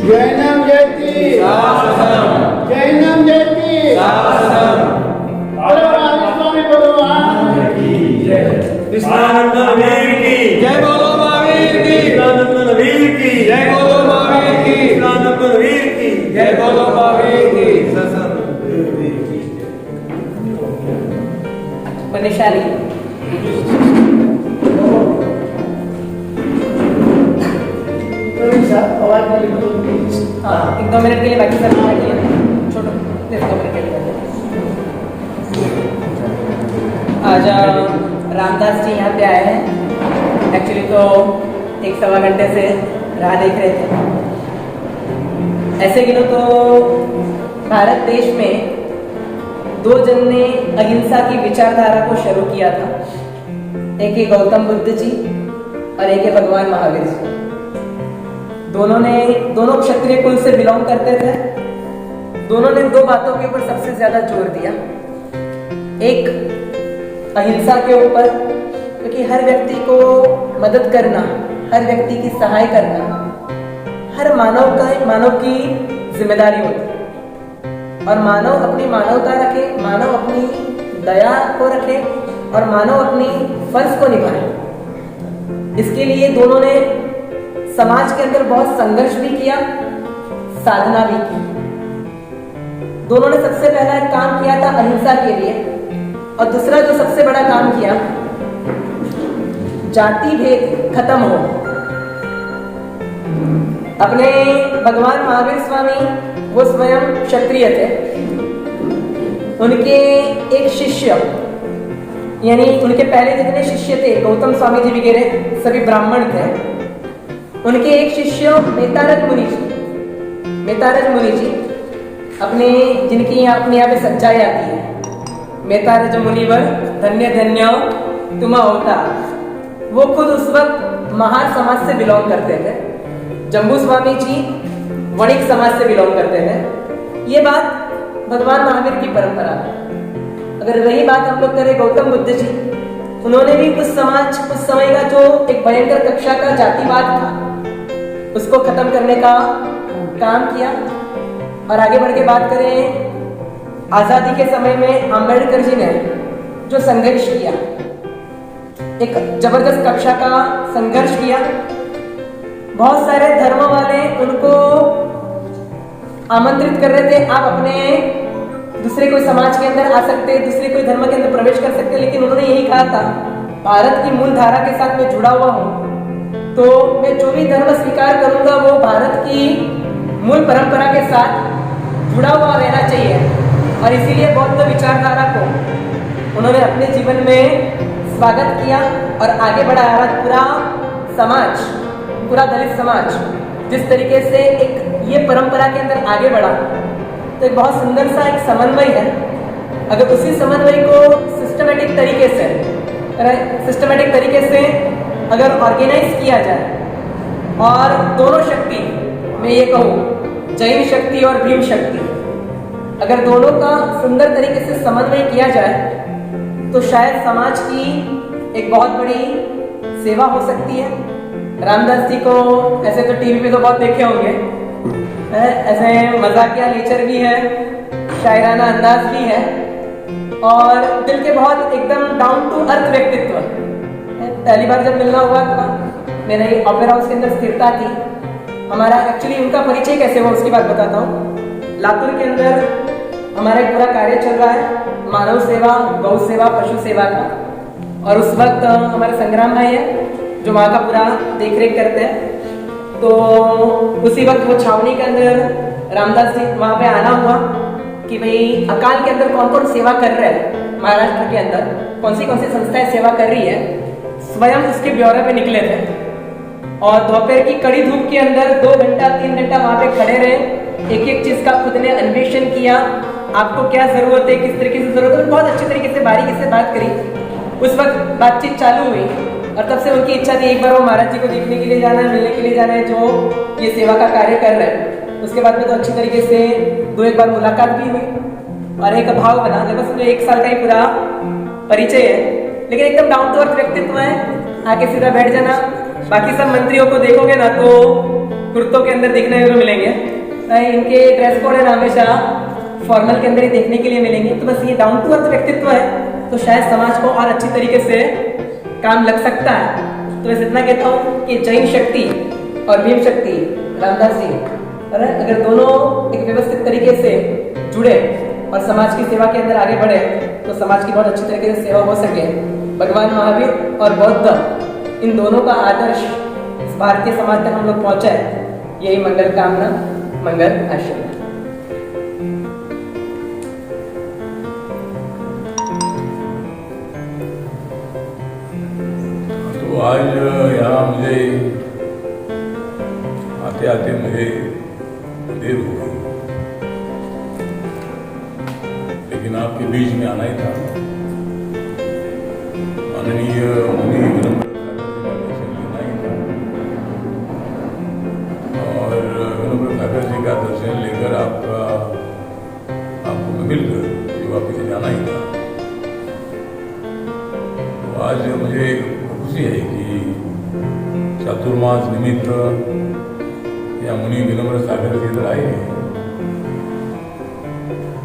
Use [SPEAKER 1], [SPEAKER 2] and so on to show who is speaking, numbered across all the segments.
[SPEAKER 1] जैनम जयती जैनम जयती बोलो स्वामी भगवान की जय।
[SPEAKER 2] कृष्णानंद वीर की
[SPEAKER 3] जय बोलो महावीर की,
[SPEAKER 2] कृष्णानंद वीर की
[SPEAKER 3] जय बोलो महावीर की,
[SPEAKER 2] कृष्णानंद वीर की
[SPEAKER 3] जय बोलो महावीर की।
[SPEAKER 4] वैशाली
[SPEAKER 1] आवाज में लिखो।
[SPEAKER 4] हाँ, 1-2 मिनट के लिए बाकी सब बैठिए छोटो 2 मिनट के लिए आज रामदास जी यहाँ पे आए हैं। एक्चुअली तो 1-1.25 घंटे से राह देख रहे थे। ऐसे गिनो तो भारत देश में 2 जन ने अहिंसा की विचारधारा को शुरू किया था। एक है गौतम बुद्ध जी और एक है भगवान महावीर जी। दोनों क्षत्रिय कुल से बिलोंग करते थे। दोनों ने 2 बातों के ऊपर सबसे ज्यादा जोर दिया। एक अहिंसा के ऊपर, क्योंकि हर व्यक्ति को मदद करना, हर व्यक्ति की सहाय करना हर मानव की जिम्मेदारी होती है। और मानव अपनी मानवता रखे, मानव अपनी दया को रखे और मानव अपनी फर्ज को निभाए। इसके लिए दोनों ने समाज के अंदर बहुत संघर्ष भी किया, साधना भी की। दोनों ने सबसे पहला एक काम किया था अहिंसा के लिए, और दूसरा जो सबसे बड़ा काम किया, जाति भेद खत्म हो। अपने भगवान महावीर स्वामी वो स्वयं क्षत्रिय थे। उनके एक शिष्य, यानी उनके पहले जितने शिष्य थे, गौतम स्वामी जी वगैरह सभी ब्राह्मण थे। उनके एक शिष्य मेतारज मुनि जी अपने जिनकी अपने यहाँ पे सच्चाई आती है, मेतारज मुनिवर धन्य धन्य तुम होता। वो खुद उस वक्त महार समाज से बिलोंग करते थे। जम्बू स्वामी जी वणिक समाज से बिलोंग करते थे। ये बात भगवान महावीर की परंपरा है। अगर वही बात हम लोग करें गौतम बुद्ध जी, उन्होंने भी उस समय का जो एक भयंकर कक्षा का जातिवाद था उसको खत्म करने का काम किया। और आगे बढ़ के बात करें, आजादी के समय में अंबेडकर जी ने जो संघर्ष किया, एक जबरदस्त कक्षा का संघर्ष किया। बहुत सारे धर्म वाले उनको आमंत्रित कर रहे थे, आप अपने दूसरे कोई समाज के अंदर आ सकते, दूसरे कोई धर्म के अंदर प्रवेश कर सकते, लेकिन उन्होंने यही कहा था, भारत की मूल धारा के साथ मैं जुड़ा हुआ हूं, तो मैं जो भी धर्म स्वीकार करूंगा वो भारत की मूल परंपरा के साथ जुड़ा हुआ रहना चाहिए। और इसीलिए बौद्ध विचारधारा को उन्होंने अपने जीवन में स्वागत किया और आगे बढ़ाया। पूरा समाज, पूरा दलित समाज जिस तरीके से एक ये परंपरा के अंदर आगे बढ़ा, तो एक बहुत सुंदर सा एक समन्वय है। अगर उसी समन्वय को सिस्टमेटिक तरीके से अगर ऑर्गेनाइज किया जाए, और दोनों शक्ति, मैं ये कहूँ जैन शक्ति और भीम शक्ति, अगर दोनों का सुंदर तरीके से समन्वय किया जाए तो शायद समाज की एक बहुत बड़ी सेवा हो सकती है। रामदास जी को ऐसे तो टीवी पे तो बहुत देखे होंगे, ऐसे मजाकिया नेचर भी है, शायराना अंदाज भी है, और दिल के बहुत एकदम डाउन टू अर्थ व्यक्तित्व। पहली बार जब मिलना हुआ था, मेरे ऑपेरा हाउस के अंदर स्थिरता थी। हमारा एक्चुअली उनका परिचय कैसे हुआ उसकी बात बताता हूँ। लातूर के अंदर हमारा एक पूरा कार्य चल रहा है, मानव सेवा, गौ सेवा, पशु सेवा का। और उस वक्त हमारे संग्राम भाई है जो वहाँ का पूरा देख रेख करते हैं। तो उसी वक्त वो छावनी के अंदर रामदास जी वहाँ पे आना हुआ कि भाई अकाल के अंदर कौन कौन सेवा कर रहे हैं, महाराष्ट्र के अंदर कौन सी संस्थाएं सेवा कर रही है। स्वयं उसके ब्यौरे पे निकले थे और दोपहर की कड़ी धूप के अंदर 2 घंटा 3 घंटा वहाँ पे खड़े रहे। एक एक चीज का खुद ने अन्वेषण किया, आपको क्या जरूरत है, किस तरीके से जरूरत है, बहुत अच्छे तरीके से बारीकी से बात करी। उस वक्त बातचीत चालू हुई और तब से उनकी इच्छा थी एक बार वो महाराज जी को देखने के लिए जाना है, मिलने के लिए जाना है, जो ये सेवा का कार्य कर रहे हैं। उसके बाद में तो अच्छी तरीके से 2-1 बार मुलाकात भी हुई और एक भाव बना। लगभग समझो 1 साल का ही पूरा परिचय है, लेकिन एकदम डाउन टू अर्थ व्यक्तित्व है। आके सीधा बैठ जाना। बाकी सब मंत्रियों को देखोगे ना तो कुर्तों के अंदर देखने को मिलेंगे। इनके ड्रेस कोड है हमेशा फॉर्मल के अंदर ही देखने के लिए मिलेंगे। तो बस ये डाउन टू अर्थ व्यक्तित्व है, तो शायद समाज को और अच्छी तरीके से काम लग सकता है। तो बस इतना कहता हूँ कि जैन शक्ति और भीम शक्ति रामदास जी अगर दोनों एक व्यवस्थित तरीके से जुड़े और समाज की सेवा के अंदर आगे बढ़े तो समाज की बहुत अच्छी तरीके से सेवा हो सके। भगवान महावीर और बौद्ध इन दोनों का आदर्श इस भारतीय समाज तक हम लोग पहुंचाए, यही मंगल कामना, मंगल आशीर्वाद।
[SPEAKER 5] तो आज यहाँ मुझे आते आते मुझे देर हो गई, लेकिन आपके बीच में आना ही था। माननीय मुनि विनम्र लेना ही था और विनम्र सागर जी का दर्शन लेकर आपको मिलकर वापिस जाना ही था। तो आज मुझे खुशी है कि चातुर्मास निमित्त या मुनि विनम्र सागर जी इधर आए हैं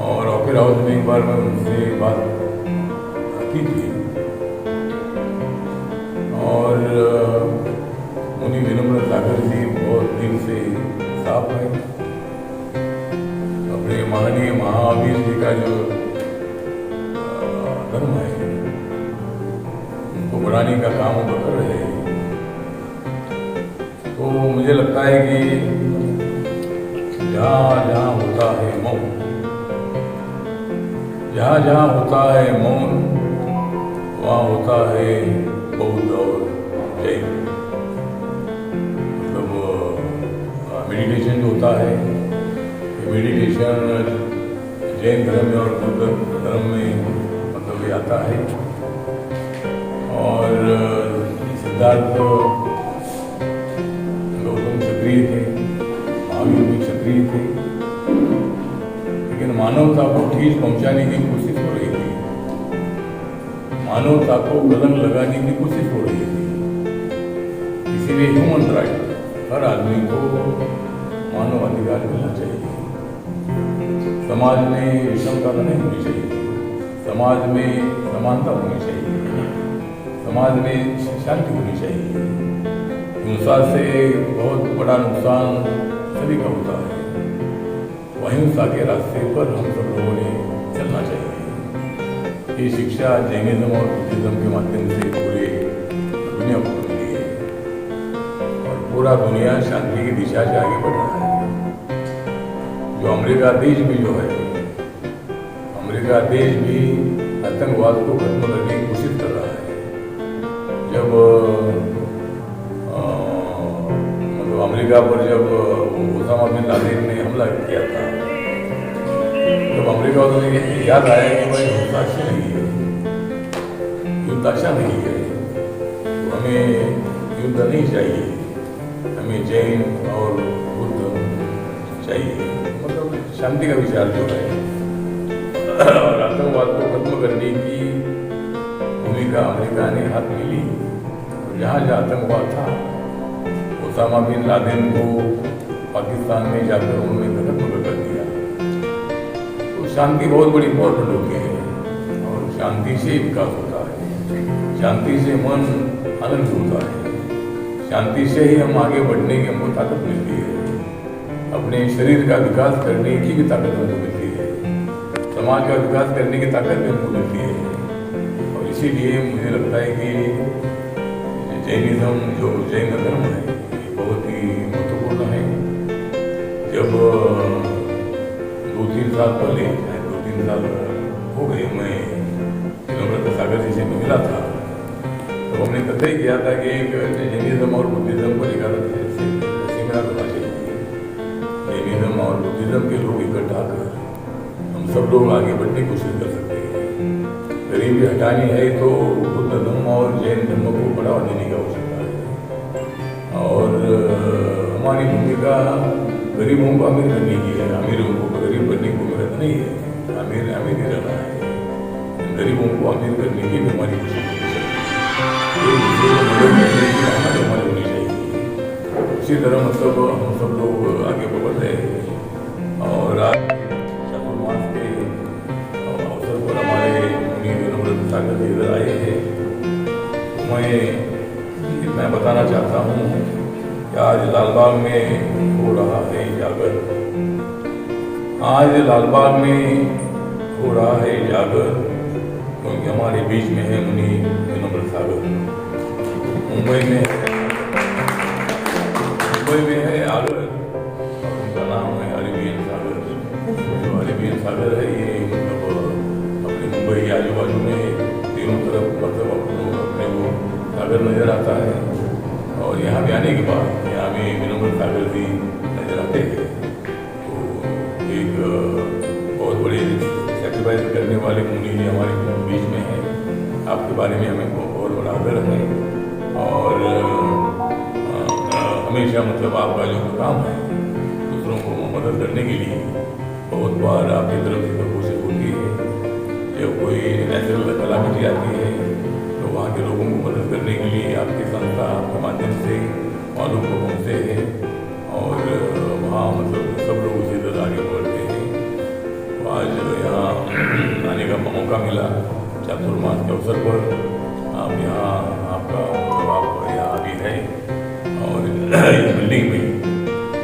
[SPEAKER 5] और ऑपेरा हाउस में एक बार मैं उनसे बात की थी और मुनि विनम्र सागर जी बहुत दिल से साफ है। अपने माननीय महावीर जी का जो धर्म है उनको बढ़ाने का काम वो कर रहे हैं। तो मुझे लगता है कि जहाँ जहाँ होता है मौन, जहाँ जहाँ होता है मौन वहाँ होता है बौद्ध और जैन। मतलब मेडिटेशन जो होता है, मेडिटेशन जैन धर्म में और बुद्ध धर्म में मतलब ये आता है। और सिद्धार्थ गौतम क्षत्रिय थे, महावीर भी क्षत्रिय थे, लेकिन मानवता को ठेस पहुंचाने की कोशिश हो रही थी, मानवता को कलंक लगाने की कोशिश हो रही थी। इसीलिए ह्यूमन राइट, हर आदमी को मानव अधिकार मिलना चाहिए। समाज में विषमता नहीं होनी चाहिए, समाज में समानता होनी चाहिए, समाज में शांति होनी चाहिए। हिंसा से बहुत बड़ा नुकसान सभी का होता है। अहिंसा के रास्ते पर हम सब लोगों ने चलना चाहिए। ये शिक्षा जैनिज्म और बुद्धिज्म के माध्यम से पूरे दुनिया को मिली है और पूरा दुनिया शांति की दिशा से आगे बढ़ रहा है। जो अमेरिका देश भी जो है, अमेरिका देश भी आतंकवाद को खत्म करने की कोशिश कर रहा है। जब मतलब अमेरिका पर जब ओसामा बिन लादेन ने हमला किया था, जब अमेरिका को याद आया कि भाई युद्ध अच्छा नहीं है, युद्ध अच्छा नहीं है, तो हमें युद्ध नहीं चाहिए, हमें जैन और बुद्ध चाहिए। मतलब शांति का विचार जो है और आतंकवाद को खत्म करने की भूमिका अमेरिका ने हाथ में ली। जहाँ जहाँ आतंकवाद था, ओसामा बिन लादेन को पाकिस्तान में जाकर उन्होंने खत्म कर दिया। तो शांति बहुत बड़ी इम्पोर्टेंट होती है और शांति से विकास होता है, शांति से मन आनंद होता है, शांति से ही हम आगे बढ़ने की हमको ताकत मिलती है, अपने शरीर का विकास करने की भी ताकत हमको मिलती है, समाज का विकास करने की ताकत भी हमको मिलती है। और इसीलिए मुझे लगता है कि जैनिज्म जो जैन धर्म है ये बहुत ही महत्वपूर्ण है। जब 2-3 साल पहले, 2-3 साल हो गए, मैं विनम्र सागर जी से मिला था, तो हमने तय किया था कि एक जैनिज्म और बुद्धिज्म को लेकर सेमिनार होना चाहिए। जैनिज्म और बुद्धिज्म के लोग इकट्ठा कर हम सब लोग आगे बढ़ने की कोशिश कर सकते हैं। गरीबी हटानी है तो बुद्ध धर्म और जैन धर्म को बढ़ावा देने की आवश्यकता है। और हमारी भूमिका गरीबों को अमीर करने की है, अमीरों को गरीब करने की भूमिका नहीं है। अमीर अमीर ही रहना है, गरीबों को अमीर करने की भी हमारी कोशिश होनी चाहिए, एक दूसरे को मदद करने की हमारी होनी चाहिए। उसी तरह मतलब हम सब लोग आगे बढ़ रहे हैं। और आज चातुर्मास के अवसर पर हमारे मुनि विनम्र सागर जी इधर आए थे। मैं इतना बताना चाहता हूँ कि आज लालबाग में हो रहा है जागर। आज लालबाग में हो रहा है जागर क्योंकि हमारे बीच में है मुनि विनम्र सागर। मुंबई में है आगर और उनका नाम है अरेबियन सागर। जो अरेबियन सागर है ये मतलब अपने मुंबई के आजू बाजू में तीनों तरफ मतलब अपने को सागर नजर आता है। और यहाँ भी आने के बाद यहाँ भी विनम्र सागर भी नजर आते हैं। तो एक बहुत बड़े सेक्रीफाइस करने वाले मुनि जी हमारे बीच में हैं। आपके बारे में हमें बहुत बड़ा आदर है। और हमेशा मतलब आपका जो काम है दूसरों को मदद करने के लिए बहुत बार आपकी तरफ से तो कोशिश होती है। जब कोई नेचुरल कलामिटी आती है तो वहाँ के लोगों को मदद करने के लिए आपकी संस्था के माध्यम से मालूम को पहुँचते हैं और वहाँ मतलब सब लोग उसी तरह आगे बढ़ते हैं। तो आज यहाँ आने का मौका मिला चातुर्मास के अवसर पर। आप यहाँ आपका आप यहाँ भी है और इस बिल्डिंग में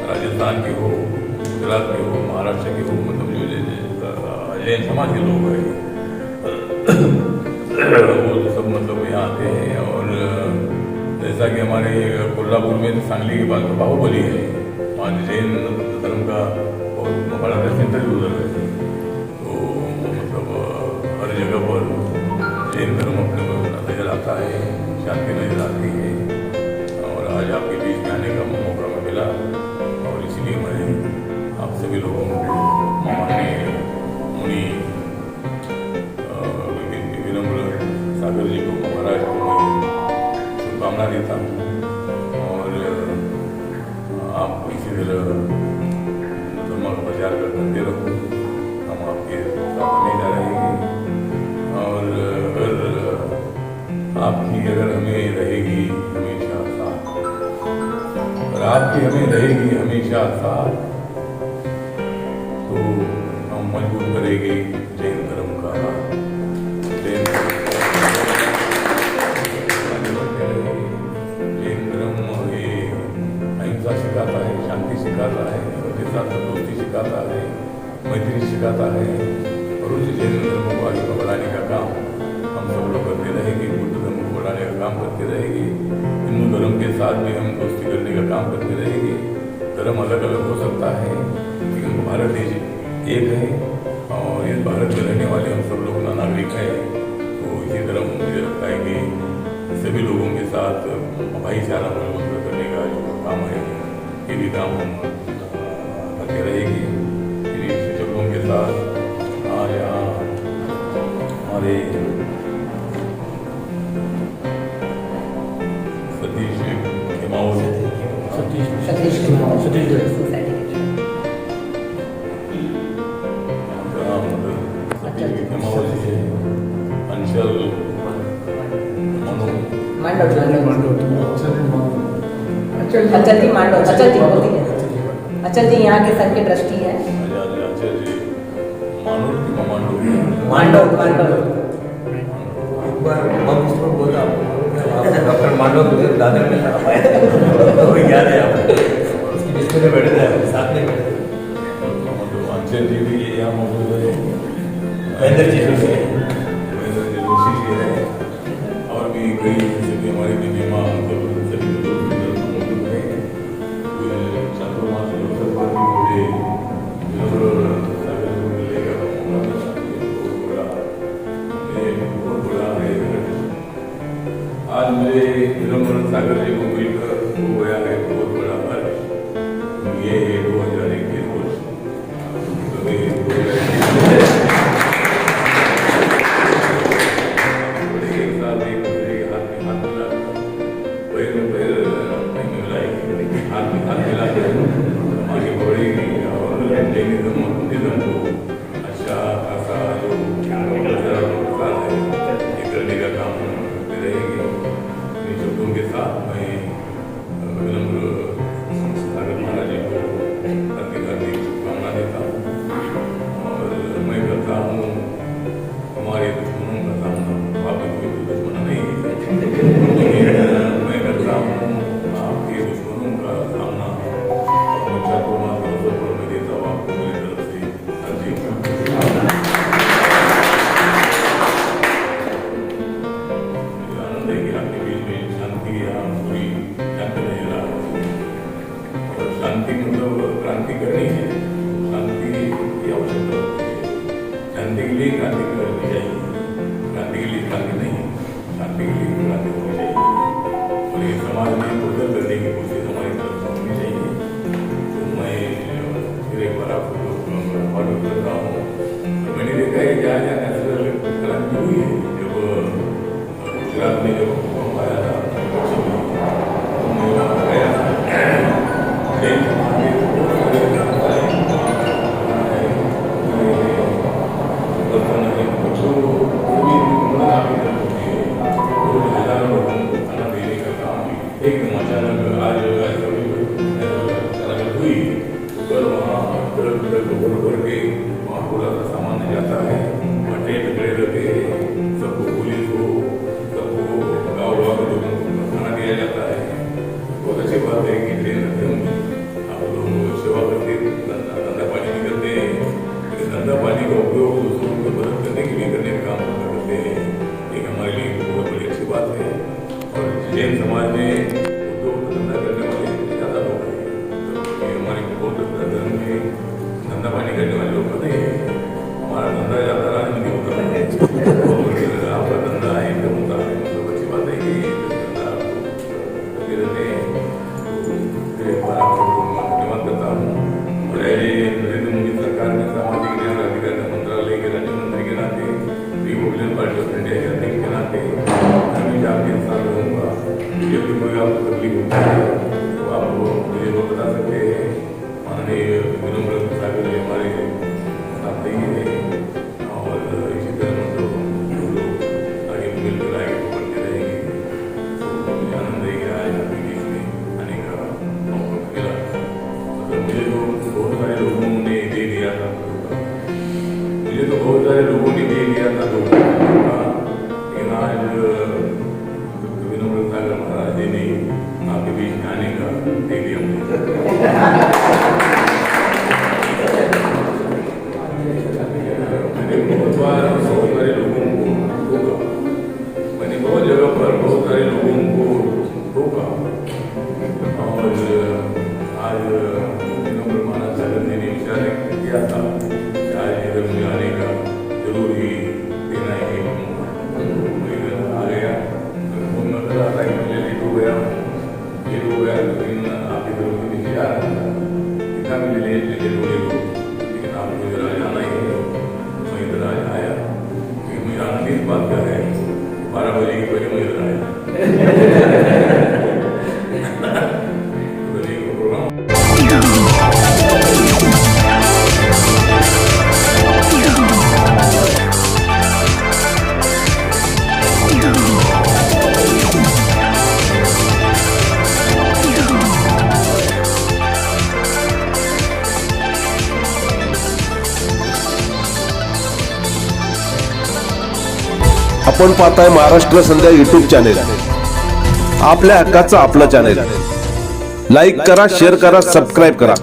[SPEAKER 5] राजस्थान के हो, गुजरात के हो, महाराष्ट्र के हो, मतलब जो जैन समाज के लोग हैं वो सब मतलब यहाँ आते हैं। और जैसा कि हमारे कोल्हापुर में सांगली के बाद बाहुबली है, वहाँ जैन धर्म का बहुत बड़ा सेंटर भी उधर है। तो मतलब हर जगह पर जैन धर्म अपने नजर आता है, शांति नजर आती है। और आज आपके बीच में आने का मौका मिला और इसलिए मैं आप सभी लोगों को माननीय मुनि विनम्र सागर जी को महाराज को मैं शुभकामना देता हूँ। और आप इसी तरह धर्म का प्रचार करते रहो। हम आपके साथ नहीं जा रहे हैं। और आपकी अगर हमें रहेगी हमेशा साथ, और आपकी हमें रहेगी हमेशा साथ, तो हम मजबूत करेंगे जैन धर्म का हाथ। जैन धर्म ये अहिंसा सिखाता है, शांति सिखाता है, सबके साथ दोस्ती सिखाता है, मैत्री सिखाता है। और उस जैन धर्म को आगे बढ़ाने का काम हम सब लोग करते रहेंगे। बुद्ध धर्म को बढ़ाने का काम करते रहेंगे। हिंदू धर्म के साथ भी हम दोस्ती करने का काम करते रहेंगे। धर्म अलग अलग हो सकता है लेकिन भारत देश एक है और इस भारत में रहने वाले हम सब लोग नागरिक हैं। तो इसी तरह मुझे लगता है कि सभी लोगों के साथ भाईचारा मजबूत करने का जो काम है ये भी काम हम करते रहेंगे। इन्हीं शिक्षकों के साथ आज यहाँ हमारे अंचल
[SPEAKER 4] अचल जी मांडो, अचल जी बोलती है। अचल जी यहाँ के संघ के ट्रस्टी हैं। मांडो
[SPEAKER 6] एक बार हम उसको बोला डॉक्टर मांडो को दादर में तो याद है आपको उसकी बिस्तर में बैठे थे, साथ में बैठे थे।
[SPEAKER 5] अंचल जी भी यहाँ मौजूद है,
[SPEAKER 6] महेंद्र जी जोशी
[SPEAKER 5] जी है और भी कई जैसे कि हमारे बीमा मतलब सभी लोग मौजूद हैं। चातुर्मास के अवसर पर भी मुझे सागर को मिलेगा बहुत बड़ा है। आज मेरे विनम्र सागर जी को मिलकर हो गया है बहुत बड़ा हर्ष। ये 2021 वर्ष एक साल एक दूसरे के हाथ में हाथ मिला, पैर में पैर नहीं मिलाएगी, हाथ में हाथ मिला के हम आगे बढ़ेगी। और जैनिज्म और बुद्धिज्म को अच्छा खासा जो प्रचार है ये करने का काम करते रहेंगे। इन शब्दों के साथ मैं विनम्र क्रांति मतलब क्रांति करनी है, क्रांति की आवश्यकता होती है। शांति के लिए क्रांति करनी चाहिए, क्रांति के लिए क्रांति नहीं, शांति के लिए क्रांति होनी चाहिए। और ये समाज में उधर करने की कोशिश हमारी तरफ से होनी चाहिए। तो मैं फिर एक बार आपको फॉलो करता हूँ। मैंने देखा है जहाँ जहाँ नेशनल क्रांति हुई है, जब गुजरात में जब भूकंप आया था, जैन समाज में उद्योग धंधा करने वाले ज़्यादा लोग हैं। तो ये हमारे बौद्ध धर्म में धंधा पानी करने वाले लोग नहीं है। हमारा धंधा ज़्यादा राजनीति होता है और आपका धंधा एकदम होता है। मतलब अच्छी बात है कि धंधा करते रहते हैं। तो एक बार आपको धन्यवाद करता हूँ। और नरेंद्र मोदी सरकार ने सामाजिक न्याय और अधिकारिता मंत्रालय के राज्य मंत्री के नाते, रिपब्लिकन पार्टी ऑफ इंडिया के अध्यक्ष के नाते मैं आपके साथ रहूँगा। जब भी कोई आपको तकलीफ होती है तो आप मुझे वो बता सकते हैं। माननीय विनम्र सागर जी हमारे साथ नहीं है और इसी तरह मतलब जो लोग आगे मिलकर आगे बढ़ते रहेंगे। तो मुझे आनंद है कि आज आपके बीच में आने का मौका मिला। मतलब मुझे तो बहुत सारे लोगों ने दे दिया था, मुझे तो बहुत सारे लोगों ने दे दिया था लोगों का, लेकिन आज सागर महाराज जी ने आपके बीच में आने का दे दिया मुझे। मैंने बहुत बार बहुत सारे लोगों को रोका, मैंने बहुत जगह पर बहुत सारे लोगों को रोका और आज महाराज सागर जी ने विचार किया था कि आज इधर मुझे आने का जरूर ही देना ही आ गया। लेट हो गया लेकिन आपकी तरफ से नीचे आ रहा था, इतना भी लेट हो लेकिन आपको इधर आज आना ही है। मैं इधर आज आया क्योंकि मुझे आनंद इस बात का है 12 बजे के पहले मैं इधर आया। प्रोग्राम
[SPEAKER 7] आपण पाहताय महाराष्ट्र संध्या युट्यूब चॅनेल, आपल्या हक्काचं आपलं चॅनेल. लाईक करा, शेअर करा, सबस्क्राईब करा.